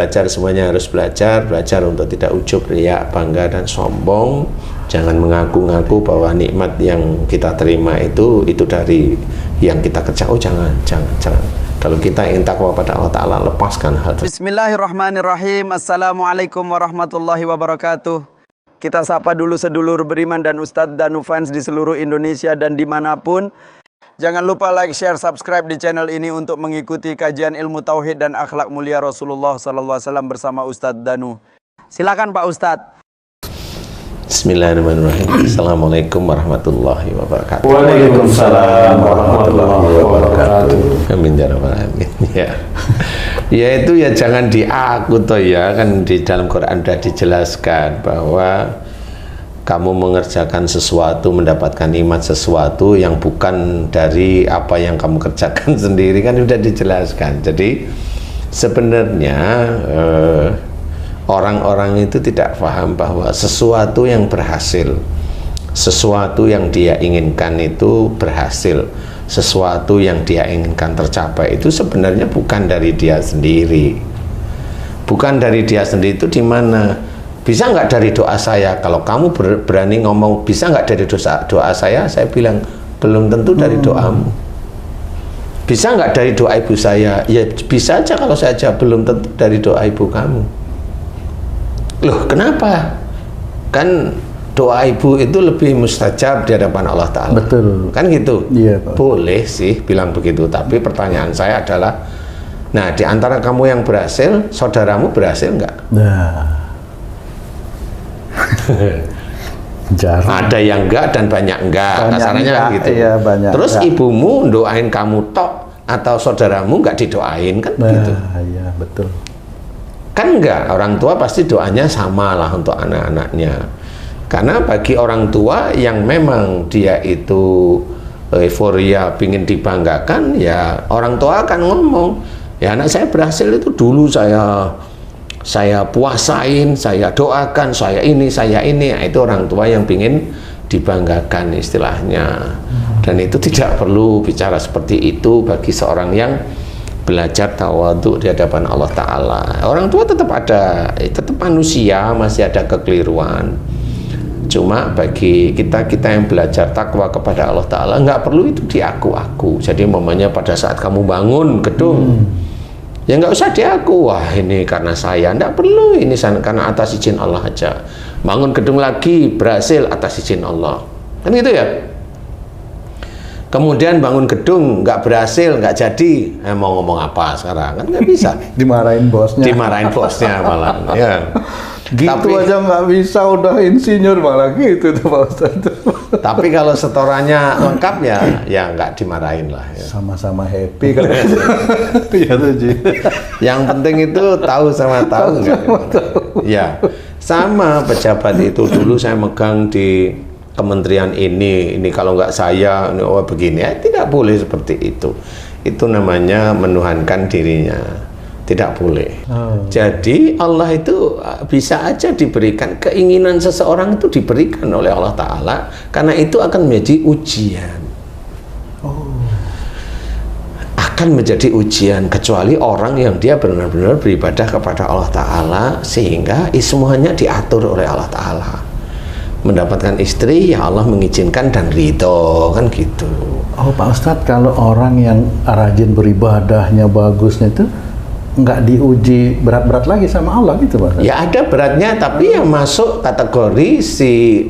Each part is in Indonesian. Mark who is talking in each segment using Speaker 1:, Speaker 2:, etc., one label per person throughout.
Speaker 1: Belajar, semuanya harus belajar untuk tidak ujub, riak, bangga dan sombong. Jangan mengaku-ngaku bahwa nikmat yang kita terima itu dari yang kita kerja. Oh jangan. Kalau kita ingin takwa pada Allah Ta'ala, lepaskan hal tersebut.
Speaker 2: Bismillahirrahmanirrahim. Assalamualaikum warahmatullahi wabarakatuh. Kita sapa dulu sedulur beriman dan Ustadz Danu fans di seluruh Indonesia dan dimanapun. Jangan lupa like, share, subscribe di channel ini untuk mengikuti kajian ilmu tauhid dan akhlak mulia Rasulullah SAW bersama Ustadz Danu. Silakan Pak Ustadz.
Speaker 1: Bismillahirrahmanirrahim. Assalamualaikum warahmatullahi wabarakatuh.
Speaker 3: Waalaikumsalam warahmatullahi wabarakatuh.
Speaker 1: Amin ya rabbal alamin. Ya itu ya jangan diaku toh ya, kan di dalam Quran sudah dijelaskan bahwa kamu mengerjakan sesuatu, mendapatkan nikmat sesuatu yang bukan dari apa yang kamu kerjakan sendiri, kan sudah dijelaskan. Jadi sebenarnya orang-orang itu tidak paham bahwa sesuatu yang berhasil, sesuatu yang dia inginkan itu berhasil, sesuatu yang dia inginkan tercapai itu sebenarnya bukan dari dia sendiri. Bukan dari dia sendiri itu di mana? Bisa nggak dari doa saya? Kalau kamu berani ngomong bisa nggak dari doa saya bilang belum tentu dari doamu. Bisa nggak dari doa ibu saya? Ya bisa aja kalau saya aja belum tentu dari doa ibu kamu. Loh kenapa? Kan doa ibu itu lebih mustajab di hadapan Allah Ta'ala.
Speaker 3: Betul.
Speaker 1: Kan gitu?
Speaker 3: Iya, Pak.
Speaker 1: Boleh sih bilang begitu, tapi pertanyaan saya adalah, nah di antara kamu yang berhasil, saudaramu berhasil nggak?
Speaker 3: Nah. Jarang.
Speaker 1: Ada yang enggak dan banyak enggak, kasarnya kan gitu.
Speaker 3: Iya, banyak.
Speaker 1: Terus
Speaker 3: enggak.
Speaker 1: Ibumu doain kamu tok atau saudaramu enggak didoain kan gitu.
Speaker 3: Iya, betul.
Speaker 1: Kan enggak, orang tua pasti doanya sama lah untuk anak-anaknya. Karena bagi orang tua yang memang dia itu euforia pingin dibanggakan, ya orang tua akan ngomong, ya anak saya berhasil itu dulu saya puasain, saya doakan, saya ini. Nah, itu orang tua yang ingin dibanggakan istilahnya. Dan itu tidak perlu bicara seperti itu bagi seorang yang belajar tawadhu di hadapan Allah Ta'ala. Orang tua tetap manusia, masih ada kekeliruan. Cuma bagi kita yang belajar takwa kepada Allah Ta'ala, nggak perlu itu diaku-aku. Jadi momennya pada saat kamu bangun gedung, ya nggak usah diaku, wah ini karena saya, nggak perlu, ini karena atas izin Allah aja. Bangun gedung lagi berhasil atas izin Allah, kan gitu ya. Kemudian bangun gedung nggak berhasil, nggak jadi, mau ngomong apa sekarang, kan nggak bisa.
Speaker 3: Dimarahin bosnya
Speaker 1: Malah ya.
Speaker 3: Gitu
Speaker 1: Tapi,
Speaker 3: aja nggak bisa, udah insinyur malah gitu tuh Pak Ustadz.
Speaker 1: Tapi kalau setorannya lengkap ya nggak dimarahin lah ya.
Speaker 3: Sama-sama happy kan. Iya tuh Ji.
Speaker 1: Yang penting itu tahu sama tahu nggak? Ya sama pejabat itu dulu saya megang di kementerian ini kalau nggak saya ini begini ya, tidak boleh seperti itu. Itu namanya menuhankan dirinya. Tidak boleh. Jadi Allah itu bisa aja diberikan, keinginan seseorang itu diberikan oleh Allah Ta'ala, karena itu akan menjadi ujian. Akan menjadi ujian, kecuali orang yang dia benar-benar beribadah kepada Allah Ta'ala sehingga semuanya diatur oleh Allah Ta'ala. Mendapatkan istri ya Allah mengizinkan dan ridho, kan gitu.
Speaker 3: Oh Pak Ustadz, kalau orang yang rajin beribadahnya bagusnya itu nggak diuji berat-berat lagi sama Allah gitu Pak?
Speaker 1: Ya ada beratnya, tapi yang masuk kategori si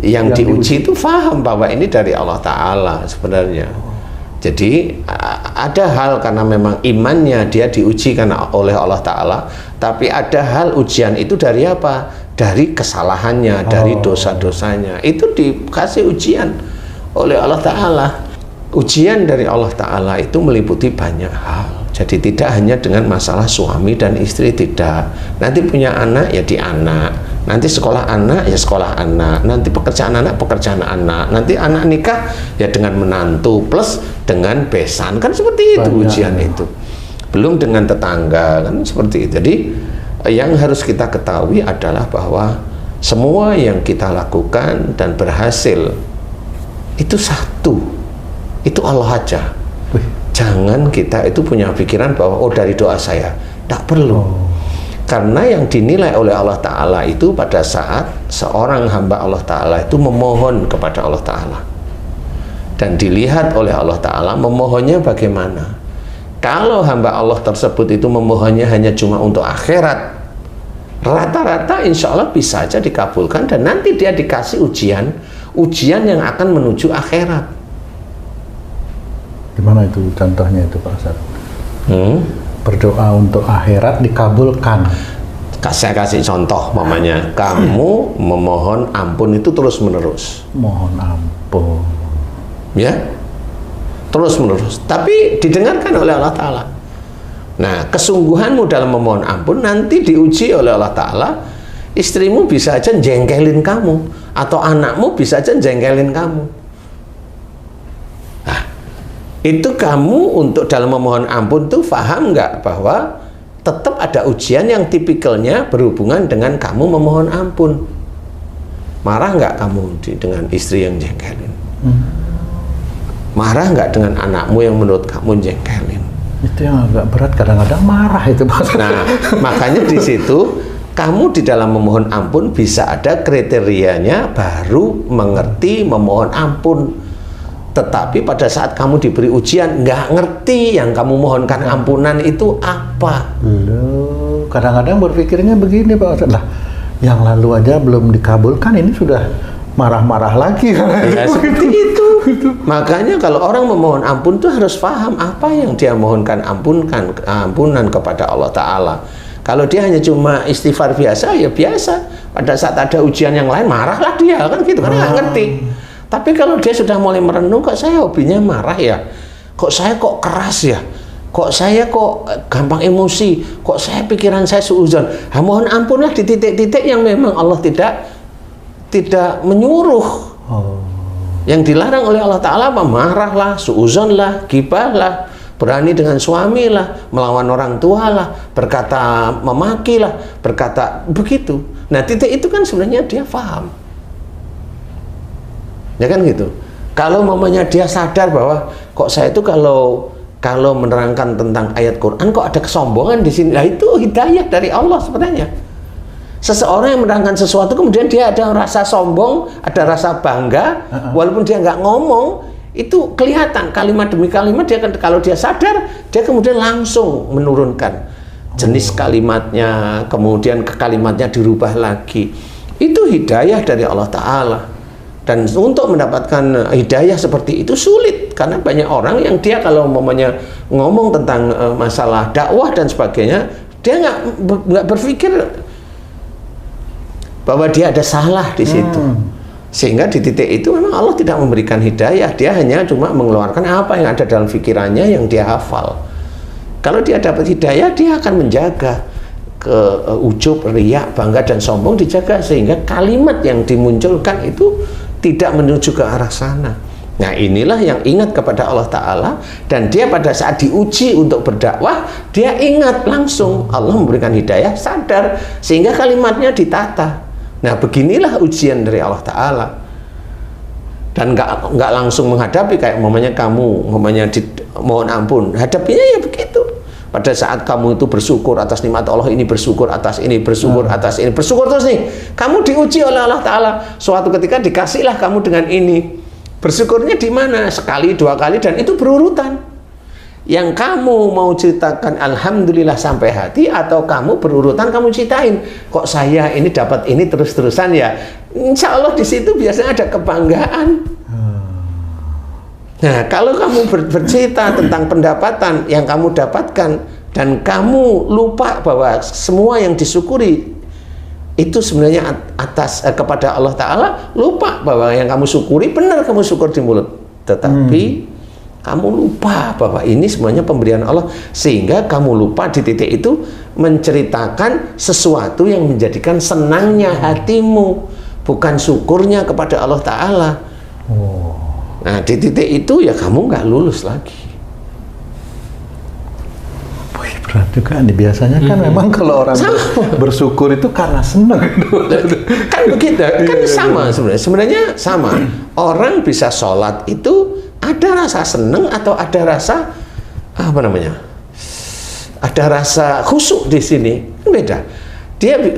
Speaker 1: yang diuji itu paham bahwa ini dari Allah Ta'ala sebenarnya. Jadi ada hal karena memang imannya dia diuji karena oleh Allah Ta'ala, tapi ada hal ujian itu dari apa? Dari kesalahannya, dari dosa-dosanya. Itu dikasih ujian oleh Allah Ta'ala. Ujian dari Allah Ta'ala itu meliputi banyak hal. Jadi tidak hanya dengan masalah suami dan istri, tidak. Nanti punya anak ya di anak, nanti sekolah anak ya sekolah anak, nanti pekerjaan anak pekerjaan anak, nanti anak nikah ya dengan menantu plus dengan besan, kan seperti itu. Banyak. Ujian itu belum dengan tetangga, kan seperti itu. Jadi yang harus kita ketahui adalah bahwa semua yang kita lakukan dan berhasil itu satu, itu Allah aja. Jangan kita itu punya pikiran bahwa oh dari doa saya, tak perlu. Karena yang dinilai oleh Allah Ta'ala itu pada saat seorang hamba Allah Ta'ala itu memohon kepada Allah Ta'ala. Dan dilihat oleh Allah Ta'ala memohonnya bagaimana. Kalau hamba Allah tersebut itu memohonnya hanya cuma untuk akhirat, rata-rata insya Allah bisa saja dikabulkan, dan nanti dia dikasih ujian yang akan menuju akhirat.
Speaker 3: Gimana itu contohnya itu Pak Ustadz? Berdoa untuk akhirat dikabulkan.
Speaker 1: Saya kasih contoh, mamanya kamu memohon ampun itu terus menerus.
Speaker 3: Mohon ampun.
Speaker 1: Ya, terus menerus. Tapi didengarkan oleh Allah Ta'ala. Nah, kesungguhanmu dalam memohon ampun nanti diuji oleh Allah Ta'ala. Istrimu bisa aja jengkelin kamu, atau anakmu bisa aja jengkelin kamu. Nah, itu kamu untuk dalam memohon ampun tuh paham nggak bahwa tetap ada ujian yang tipikalnya berhubungan dengan kamu memohon ampun. Marah nggak kamu dengan istri yang jengkelin? Marah nggak dengan anakmu yang menurut kamu jengkelin?
Speaker 3: Itu yang agak berat, kadang-kadang marah itu Pak.
Speaker 1: Nah, makanya di situ kamu di dalam memohon ampun bisa ada kriterianya baru mengerti memohon ampun. Tetapi pada saat kamu diberi ujian nggak ngerti yang kamu mohonkan ampunan itu apa.
Speaker 3: Loh, kadang-kadang berpikirnya begini Pak Ustadz, lah yang lalu aja belum dikabulkan ini sudah marah-marah lagi.
Speaker 1: Ya seperti itu. Makanya kalau orang memohon ampun tuh harus paham apa yang dia mohonkan ampunan kepada Allah Ta'ala. Kalau dia hanya cuma istighfar biasa, ya biasa. Pada saat ada ujian yang lain marahlah dia, kan gitu, karena nggak ngerti. Tapi kalau dia sudah mulai merenung, kok saya hobinya marah ya, kok saya kok keras ya, kok saya kok gampang emosi, kok saya pikiran saya suudzon. Mohon ampunlah di titik-titik yang memang Allah tidak menyuruh. Yang dilarang oleh Allah Ta'ala apa? Marahlah, suudzon lah, gibah lah, berani dengan suami lah, melawan orang tua lah, berkata memaki lah, berkata begitu. Nah, titik itu kan sebenarnya dia paham. Ya kan gitu. Kalau mamanya dia sadar bahwa kok saya itu kalau menerangkan tentang ayat Quran kok ada kesombongan di sini. Nah, itu hidayah dari Allah sebenarnya. Seseorang yang menerangkan sesuatu kemudian dia ada rasa sombong, ada rasa bangga, walaupun dia nggak ngomong, itu kelihatan kalimat demi kalimat. Dia kalau dia sadar, dia kemudian langsung menurunkan jenis kalimatnya, kemudian kalimatnya dirubah lagi. Itu hidayah dari Allah Ta'ala. Dan untuk mendapatkan hidayah seperti itu sulit, karena banyak orang yang dia kalau umpamanya ngomong tentang masalah dakwah dan sebagainya, dia nggak berpikir bahwa dia ada salah di situ. Sehingga di titik itu memang Allah tidak memberikan hidayah, dia hanya cuma mengeluarkan apa yang ada dalam pikirannya yang dia hafal. Kalau dia dapat hidayah, dia akan menjaga ujub, riak, bangga dan sombong dijaga, sehingga kalimat yang dimunculkan itu tidak menuju ke arah sana. Nah, inilah yang ingat kepada Allah Ta'ala, dan dia pada saat diuji untuk berdakwah, dia ingat langsung Allah memberikan hidayah, sadar, sehingga kalimatnya ditata. Nah, beginilah ujian dari Allah Ta'ala. Dan nggak langsung menghadapi kayak kamu mohon ampun, hadapinya ya begitu. Pada saat kamu itu bersyukur atas nikmat Allah ini, bersyukur atas ini, bersyukur atas ini, bersyukur terus nih, kamu diuji oleh Allah Ta'ala. Suatu ketika dikasihlah kamu dengan ini. Bersyukurnya di mana? Sekali, dua kali, dan itu berurutan. Yang kamu mau ceritakan alhamdulillah sampai hati, atau kamu berurutan kamu ceritain, kok saya ini dapat ini terus-terusan ya. Insya Allah di situ biasanya ada kebanggaan. Nah, kalau kamu bercerita tentang pendapatan yang kamu dapatkan dan kamu lupa bahwa semua yang disyukuri itu sebenarnya atas kepada Allah Ta'ala, lupa bahwa yang kamu syukuri benar kamu syukur di mulut, tetapi kamu lupa bahwa ini semuanya pemberian Allah, sehingga kamu lupa di titik itu menceritakan sesuatu yang menjadikan senangnya hatimu, bukan syukurnya kepada Allah Ta'ala. Nah, di titik itu ya kamu nggak lulus lagi.
Speaker 3: Wih, berat juga nih. Biasanya kan memang kalau orang bersyukur itu karena senang.
Speaker 1: Kan begitu, kan sama sebenarnya. Sebenarnya sama. Orang bisa sholat itu ada rasa senang atau ada rasa apa namanya? Ada rasa khusyuk di sini. Beda.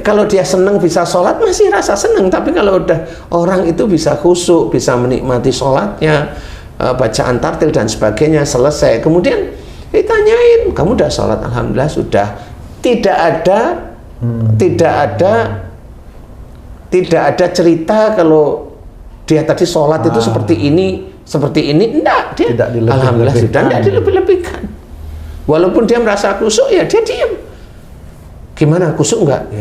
Speaker 1: Kalau dia senang bisa sholat masih rasa senang, tapi kalau udah orang itu bisa khusyuk, bisa menikmati sholatnya, bacaan tartil dan sebagainya selesai, kemudian ditanyain, kamu udah sholat? Alhamdulillah sudah. Tidak ada cerita kalau dia tadi sholat itu seperti ini, enggak, dia alhamdulillah sudah, enggak dilebih-lebihkan. Walaupun dia merasa khusyuk, ya dia diam. Gimana, khusyuk enggak?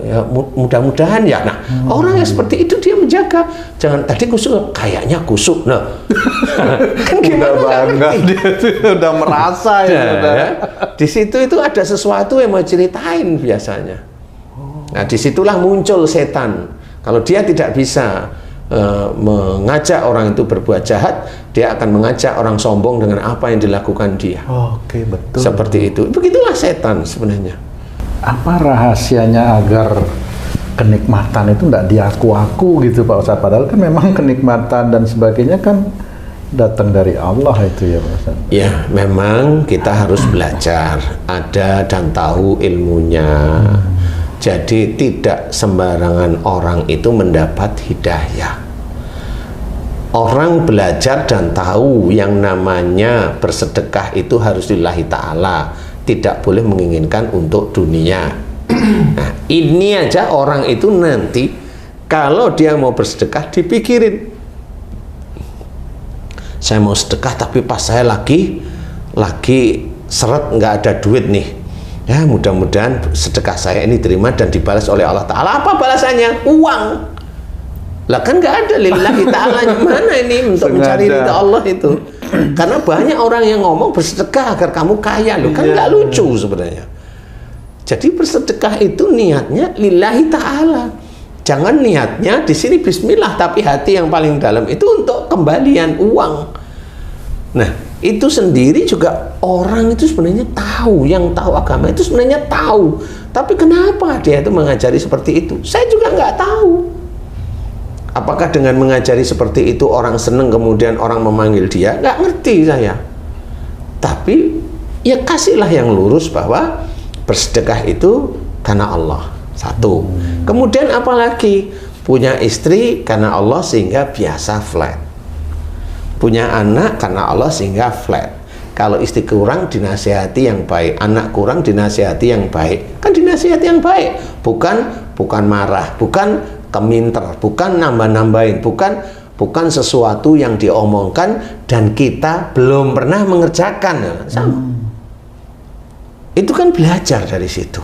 Speaker 1: Ya, mudah-mudahan ya. Nah, orang yang seperti itu dia menjaga. Jangan tadi khusyuk, kayaknya khusyuk. Nah, kan gimana
Speaker 3: bangga dia udah merasa ya.
Speaker 1: Ya. Di situ itu ada sesuatu yang mau ceritain biasanya. Nah, disitulah muncul setan. Kalau dia tidak bisa mengajak orang itu berbuat jahat, dia akan mengajak orang sombong dengan apa yang dilakukan dia.
Speaker 3: Oke, betul.
Speaker 1: Seperti itu. Begitulah setan sebenarnya.
Speaker 3: Apa rahasianya agar kenikmatan itu tidak diaku-aku gitu Pak Ustadz? Padahal kan memang kenikmatan dan sebagainya kan datang dari Allah itu ya Pak Ustadz.
Speaker 1: Ya, memang kita harus belajar, ada dan tahu ilmunya. Jadi tidak sembarangan orang itu mendapat hidayah. Orang belajar dan tahu yang namanya bersedekah itu harus lillahi ta'ala, tidak boleh menginginkan untuk dunia. Nah, ini aja orang itu nanti kalau dia mau bersedekah dipikirin, saya mau sedekah tapi pas saya lagi seret, nggak ada duit nih, ya mudah-mudahan sedekah saya ini diterima dan dibalas oleh Allah Ta'ala. Apa balasannya? Uang. Lah kan nggak ada lillahi ta'ala, mana ini untuk mencari ridha Allah itu. Karena banyak orang yang ngomong bersedekah agar kamu kaya, loh kan nggak lucu sebenarnya. Jadi bersedekah itu niatnya lillahi ta'ala. Jangan niatnya di sini bismillah, tapi hati yang paling dalam itu untuk kembalian uang. Nah, itu sendiri juga orang itu sebenarnya tahu, yang tahu agama itu sebenarnya tahu. Tapi kenapa dia itu mengajari seperti itu? Saya juga nggak tahu. Apakah dengan mengajari seperti itu orang seneng kemudian orang memanggil dia? Nggak ngerti saya. Tapi ya kasihlah yang lurus bahwa bersedekah itu karena Allah. Satu. Kemudian apalagi punya istri karena Allah sehingga biasa flat. Punya anak karena Allah sehingga flat. Kalau istri kurang dinasihati yang baik, anak kurang dinasihati yang baik. Kan dinasihati yang baik, bukan marah, bukan keminter, bukan nambah-nambahin, bukan sesuatu yang diomongkan dan kita belum pernah mengerjakan. Sama. Itu kan belajar dari situ.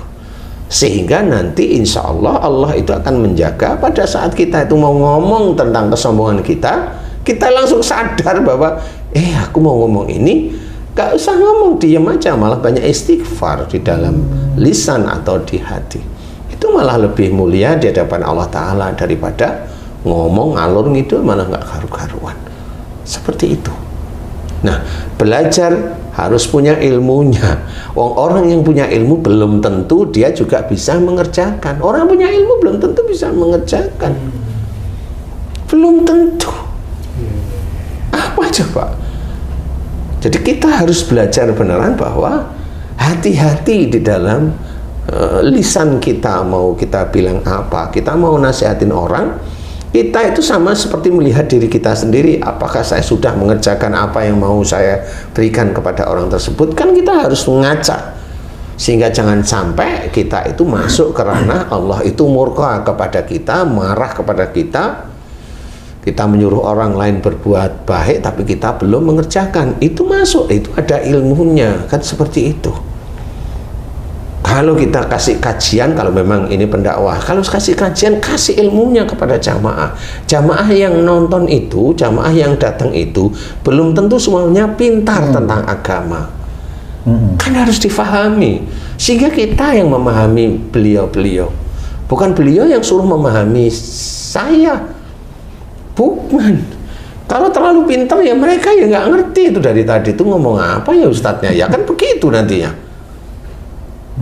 Speaker 1: Sehingga nanti insya Allah Allah itu akan menjaga pada saat kita itu mau ngomong tentang kesombongan kita, kita langsung sadar bahwa aku mau ngomong ini, gak usah ngomong, diam aja, malah banyak istighfar di dalam lisan atau di hati. Itu malah lebih mulia di hadapan Allah Ta'ala daripada ngomong ngalur ngidul malah nggak karu-karuan. Seperti itu. Nah, belajar harus punya ilmunya. Orang yang punya ilmu belum tentu dia juga bisa mengerjakan. Orang punya ilmu belum tentu bisa mengerjakan. Belum tentu. Apa coba? Jadi kita harus belajar beneran bahwa hati-hati di dalam lisan kita, mau kita bilang apa, kita mau nasihatin orang, kita itu sama seperti melihat diri kita sendiri. Apakah saya sudah mengerjakan apa yang mau saya berikan kepada orang tersebut? Kan kita harus mengaca, sehingga jangan sampai kita itu masuk ke ranah Allah itu murka kepada kita, marah kepada kita. Kita menyuruh orang lain berbuat baik tapi kita belum mengerjakan. Itu masuk, itu ada ilmunya, kan seperti itu. Kalau kita kasih kajian, kalau memang ini pendakwah, kalau kasih kajian, kasih ilmunya kepada jamaah. Jamaah yang nonton itu, jamaah yang datang itu, belum tentu semuanya pintar tentang agama. Kan harus difahami. Sehingga kita yang memahami beliau-beliau. Bukan beliau yang suruh memahami saya. Bukan. Kalau terlalu pintar ya mereka ya nggak ngerti itu dari tadi itu ngomong apa ya ustadznya. Ya kan begitu nantinya.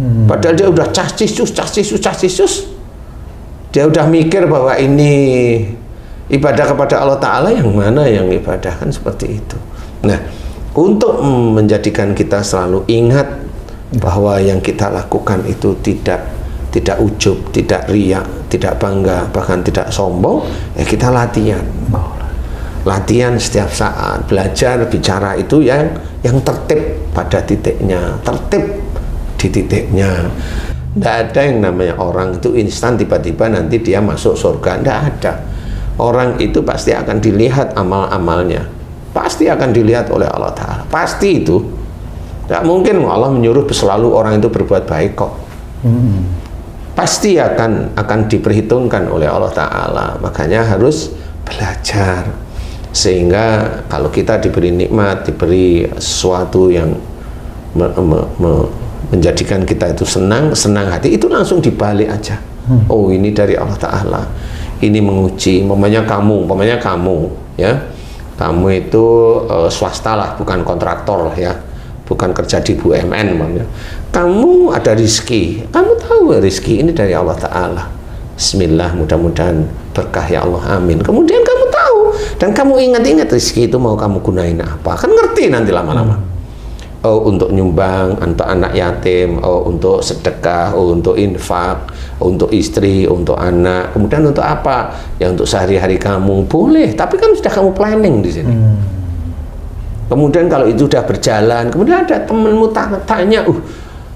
Speaker 1: Padahal dia udah casisus, dia udah mikir bahwa ini ibadah kepada Allah Ta'ala, yang mana yang ibadah, kan seperti itu. Nah, untuk menjadikan kita selalu ingat bahwa yang kita lakukan itu tidak ujub, tidak riak, tidak bangga, bahkan tidak sombong, ya kita latihan. Latihan setiap saat, belajar bicara itu yang tertib pada titiknya, tertib di titiknya. Tidak ada yang namanya orang itu instan tiba-tiba nanti dia masuk surga, tidak ada. Orang itu pasti akan dilihat amal-amalnya, pasti akan dilihat oleh Allah Ta'ala, pasti itu. Tidak mungkin Allah menyuruh selalu orang itu berbuat baik kok. Pasti akan diperhitungkan oleh Allah Ta'ala. Makanya harus belajar, sehingga kalau kita diberi nikmat, diberi sesuatu yang menjadikan kita itu senang hati, itu langsung dibalik aja. Oh, ini dari Allah Ta'ala, ini menguji. Umpamanya kamu ya, kamu itu swasta lah, bukan kontraktor lah ya, bukan kerja di BUMN. Kamu ada rizki, kamu tahu rizki ini dari Allah Ta'ala. Bismillah, mudah-mudahan berkah ya Allah, amin. Kemudian kamu tahu dan kamu ingat-ingat rizki itu mau kamu gunain apa, kan ngerti nanti lama-lama. Oh, untuk nyumbang, untuk anak yatim, oh untuk sedekah, oh untuk infak, oh, untuk istri, untuk anak. Kemudian untuk apa? Ya untuk sehari-hari kamu boleh, tapi kan sudah kamu planning di sini. Kemudian kalau itu sudah berjalan, kemudian ada temenmu tanya,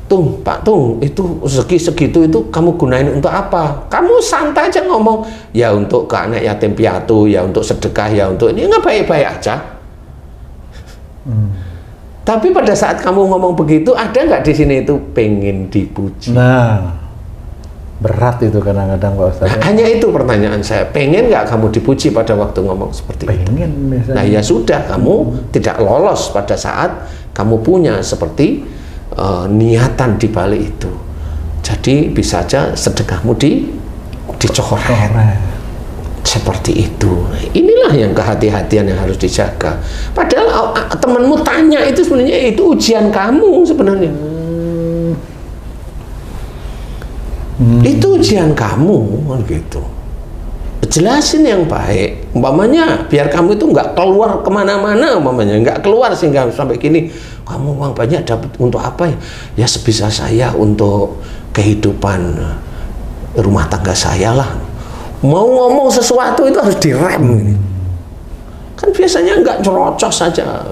Speaker 1: Tung, Pak Tung, itu segitu itu kamu gunain untuk apa? Kamu santai aja ngomong, ya untuk ke anak yatim piatu, ya untuk sedekah, ya untuk ini, nggak baik-baik aja. Tapi pada saat kamu ngomong begitu, ada nggak di sini itu pengen dipuji?
Speaker 3: Nah, berat itu kadang-kadang Pak Ustadz.
Speaker 1: Hanya itu pertanyaan saya, pengen nggak kamu dipuji pada waktu ngomong seperti itu?
Speaker 3: Pengen misalnya.
Speaker 1: Nah ya sudah, kamu tidak lolos pada saat kamu punya seperti niatan di balik itu. Jadi bisa aja sedekahmu dicoret. Seperti itu. Inilah yang kehati-hatian yang harus dijaga. Padahal temanmu tanya itu sebenarnya itu ujian kamu sebenarnya. Itu ujian kamu, gitu. Jelasin yang baik, umpamanya biar kamu itu nggak keluar kemana-mana, umpamanya nggak keluar sehingga sampai gini, kamu uang banyak dapat untuk apa ya? Ya sebisa saya untuk kehidupan rumah tangga saya lah. Mau ngomong sesuatu itu harus direm. Kan biasanya nggak cerocos saja.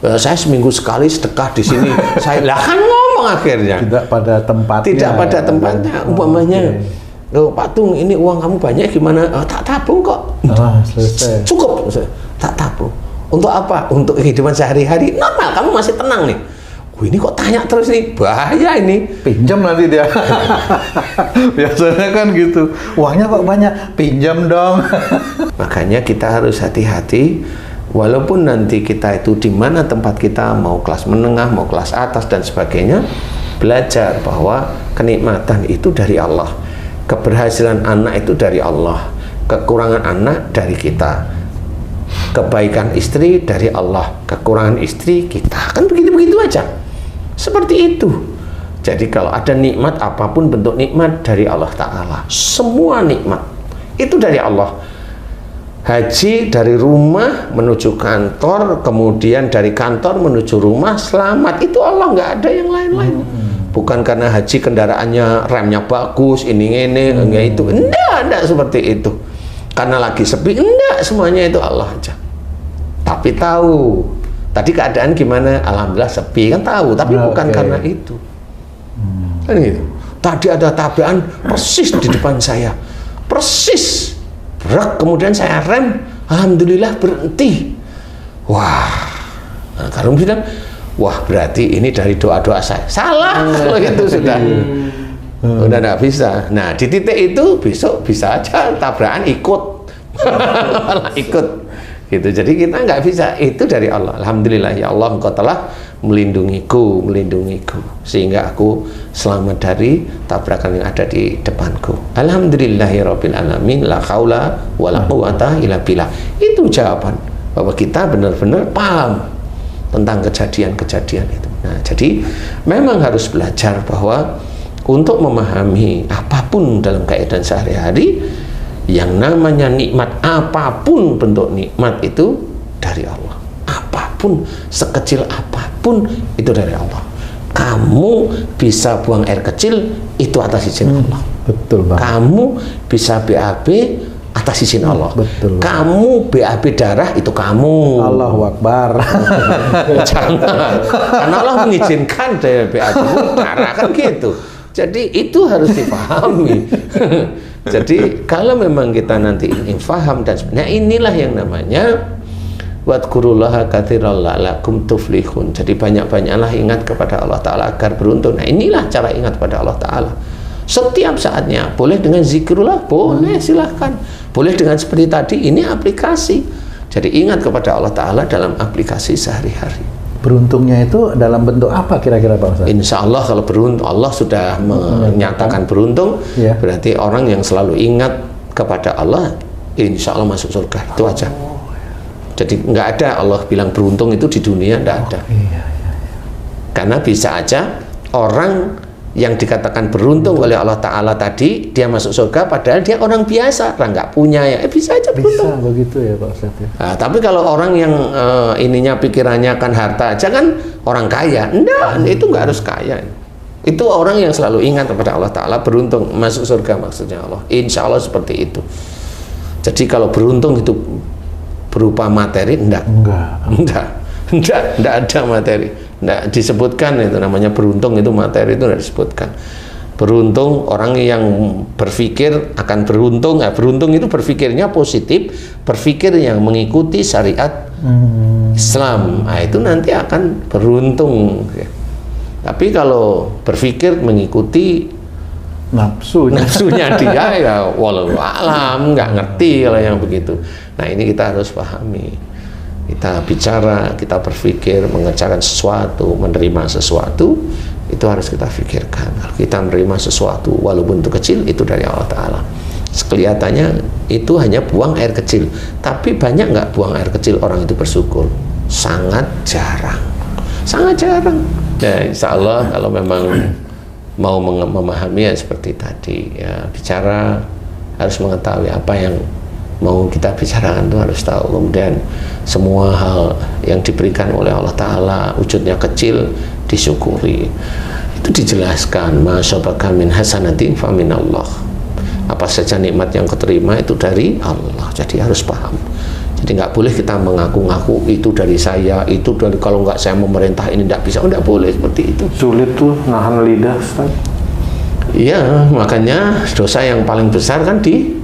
Speaker 1: Saya seminggu sekali sedekah di sini. Saya lah kan ngomong akhirnya.
Speaker 3: Tidak pada tempatnya.
Speaker 1: Tidak pada tempatnya. Umpamanya, loh Pak Tung, ini uang kamu banyak gimana? Tak tabung kok.
Speaker 3: Selesai.
Speaker 1: Cukup, tak tabung. Untuk apa? Untuk kehidupan sehari-hari. Normal, kamu masih tenang nih. Ini kok tanya terus nih, bahaya ini.
Speaker 3: Pinjam nanti dia. Biasanya kan gitu. Uangnya kok banyak, pinjam dong.
Speaker 1: Makanya kita harus hati-hati. Walaupun nanti kita itu di mana tempat kita, mau kelas menengah, mau kelas atas dan sebagainya, belajar bahwa kenikmatan itu dari Allah, keberhasilan anak itu dari Allah, kekurangan anak dari kita, kebaikan istri dari Allah, kekurangan istri kita, kan begitu-begitu aja, seperti itu. Jadi kalau ada nikmat apapun bentuk nikmat dari Allah Ta'ala, semua nikmat itu dari Allah. Haji dari rumah menuju kantor, kemudian dari kantor menuju rumah selamat, itu Allah, nggak ada yang lain-lain. Bukan karena haji kendaraannya remnya bagus, ini enggak itu, enggak seperti itu. Karena lagi sepi, enggak, semuanya itu Allah aja. Tapi tahu tadi keadaan gimana, alhamdulillah sepi, kan tahu, tapi bukan karena itu. Kan gitu. Tadi ada tabrakan persis di depan saya, persis. Berak, kemudian saya rem, alhamdulillah berhenti. Wah, nah, kalau bilang, wah berarti ini dari doa-doa saya. Salah kalau itu sudah nggak bisa. Nah di titik itu besok bisa aja tabrakan ikut, malah ikut. Gitu. Jadi kita nggak bisa, itu dari Allah. Alhamdulillah ya Allah, Engkau telah melindungiku, sehingga aku selamat dari tabrakan yang ada di depanku. Alhamdulillahirabbil alamin, la haula wala quwata illa billah. Itu jawaban bahwa kita benar-benar paham tentang kejadian-kejadian itu. Nah, jadi memang harus belajar bahwa untuk memahami apapun dalam keadaan sehari-hari, yang namanya nikmat, apapun bentuk nikmat itu dari Allah. Apapun, sekecil apapun itu dari Allah. Kamu bisa buang air kecil itu atas izin Allah.
Speaker 3: Betul Bang.
Speaker 1: Kamu bisa BAB atas izin Allah.
Speaker 3: Betul.
Speaker 1: Kamu BAB darah itu kamu.
Speaker 3: Allahu Akbar.
Speaker 1: Jangan. Karena Allah mengizinkan BAB darah kan gitu. Jadi itu harus dipahami. Jadi kalau memang kita nanti ingin paham dan sebenarnya inilah yang namanya wadkurullaha katsiran la'allakum tuflihun. Jadi banyak-banyaklah ingat kepada Allah Ta'ala agar beruntung. Nah inilah cara ingat kepada Allah Ta'ala. Setiap saatnya. Boleh dengan zikrullah, boleh silahkan. Boleh dengan seperti tadi, ini aplikasi. Jadi ingat kepada Allah Ta'ala dalam aplikasi sehari-hari.
Speaker 3: Beruntungnya itu dalam bentuk apa kira-kira Pak Ustaz?
Speaker 1: Insya Allah kalau beruntung, Allah sudah menyatakan beruntung,
Speaker 3: ya.
Speaker 1: Berarti orang yang selalu ingat kepada Allah, insya Allah masuk surga. Itu aja. Jadi nggak ada Allah bilang beruntung itu di dunia, nggak ada.
Speaker 3: Iya.
Speaker 1: Karena bisa aja orang yang dikatakan beruntung oleh Allah Ta'ala tadi, dia masuk surga padahal dia orang biasa, orang nggak punya ya, bisa aja beruntung.
Speaker 3: Bisa begitu ya Pak Ustaz ya.
Speaker 1: Nah, tapi kalau orang yang ininya pikirannya kan harta aja kan orang kaya, enggak, itu nggak harus kaya. Itu orang yang selalu ingat kepada Allah Ta'ala beruntung masuk surga maksudnya Allah. Insya Allah seperti itu. Jadi kalau beruntung itu berupa materi, enggak ada materi. Nggak disebutkan itu namanya beruntung itu materi itu nggak disebutkan. Beruntung orang yang berpikir akan beruntung, beruntung itu berpikirnya positif, berpikir yang mengikuti syariat Islam, nah, itu nanti akan beruntung. Tapi kalau berpikir mengikuti nafsunya dia ya walau alam nggak ngerti kalau yang begitu. Nah ini kita harus pahami. Kita bicara, kita berpikir, mengerjakan sesuatu, menerima sesuatu, itu harus kita pikirkan. Kalau kita menerima sesuatu, walaupun itu kecil, itu dari Allah Ta'ala. Kelihatannya itu hanya buang air kecil, tapi banyak nggak buang air kecil orang itu bersyukur? Sangat jarang, sangat jarang. Nah, insya Allah kalau memang mau memahami ya seperti tadi, ya bicara harus mengetahui apa yang mau kita bicarakan itu harus tahu. Kemudian semua hal yang diberikan oleh Allah Ta'ala wujudnya kecil disyukuri, itu dijelaskan masyabaka min hasanatin fa min Allah. Apa saja nikmat yang keterima itu dari Allah. Jadi harus paham. Jadi nggak boleh kita mengaku-ngaku itu dari saya, itu dari kalau nggak saya memerintah ini nggak bisa, nggak boleh seperti itu.
Speaker 4: Sulit tuh nahan lidah, Ustaz.
Speaker 1: Iya, makanya dosa yang paling besar kan di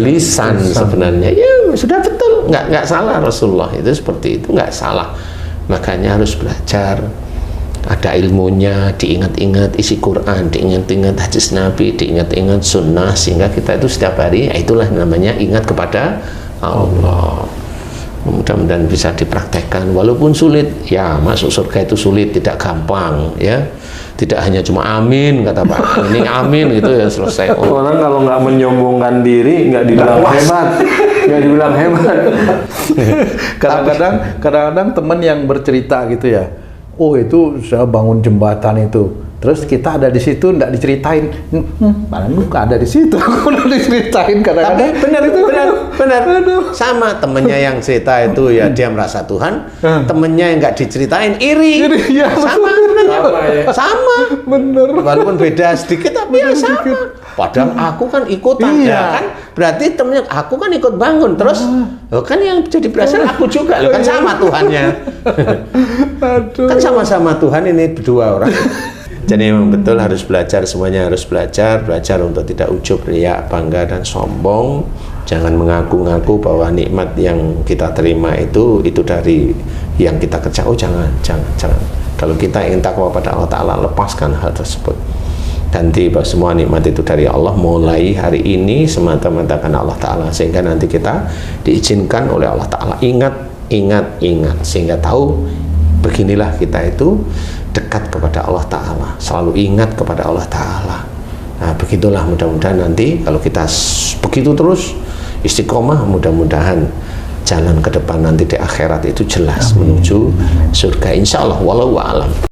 Speaker 1: lisan sebenarnya. Ya sudah betul, nggak salah Rasulullah itu seperti itu, nggak salah. Makanya harus belajar, ada ilmunya, diingat-ingat isi Quran, diingat-ingat hadis Nabi, diingat-ingat sunnah, sehingga kita itu setiap hari, ya itulah namanya ingat kepada Allah. Mudah-mudahan bisa dipraktekkan, walaupun sulit. Ya masuk surga itu sulit, tidak gampang ya. Tidak hanya cuma amin kata Pak, ini amin gitu ya selesai.
Speaker 4: Orang kalau nggak menyombongkan diri nggak dibilang hebat, nggak dibilang hebat.
Speaker 3: Kadang-kadang teman yang bercerita gitu ya, oh itu saya bangun jembatan itu, terus kita ada di situ nggak diceritain, padahal nggak ada di situ, aku udah diceritain kadang-kadang.
Speaker 1: Tapi benar. Sama temennya yang cerita itu ya dia merasa Tuhan, temennya yang nggak diceritain iri.
Speaker 3: Ya,
Speaker 1: sama sama bener, walaupun beda sedikit tapi ya sama. Padahal aku kan ikutan, ya kan berarti temennya aku kan ikut bangun terus kan yang jadi berasal aku juga loh, kan sama Tuhannya. Kan sama-sama Tuhan ini berdua orang. Jadi memang betul harus belajar, semuanya harus belajar untuk tidak ujub, riya, bangga dan sombong. Jangan mengaku-ngaku bahwa nikmat yang kita terima itu dari yang kita kerja. Oh jangan. Kalau kita ingin takwa pada Allah Ta'ala, lepaskan hal tersebut. Ganti bahwa semua nikmat itu dari Allah, mulai hari ini semata-mata karena Allah Ta'ala, sehingga nanti kita diizinkan oleh Allah Ta'ala. Ingat, sehingga tahu beginilah kita itu dekat kepada Allah Ta'ala, selalu ingat kepada Allah Ta'ala. Nah begitulah, mudah-mudahan nanti kalau kita begitu terus istiqomah, mudah-mudahan jalan ke depan nanti di akhirat itu jelas menuju surga insya Allah. Walau a'lam.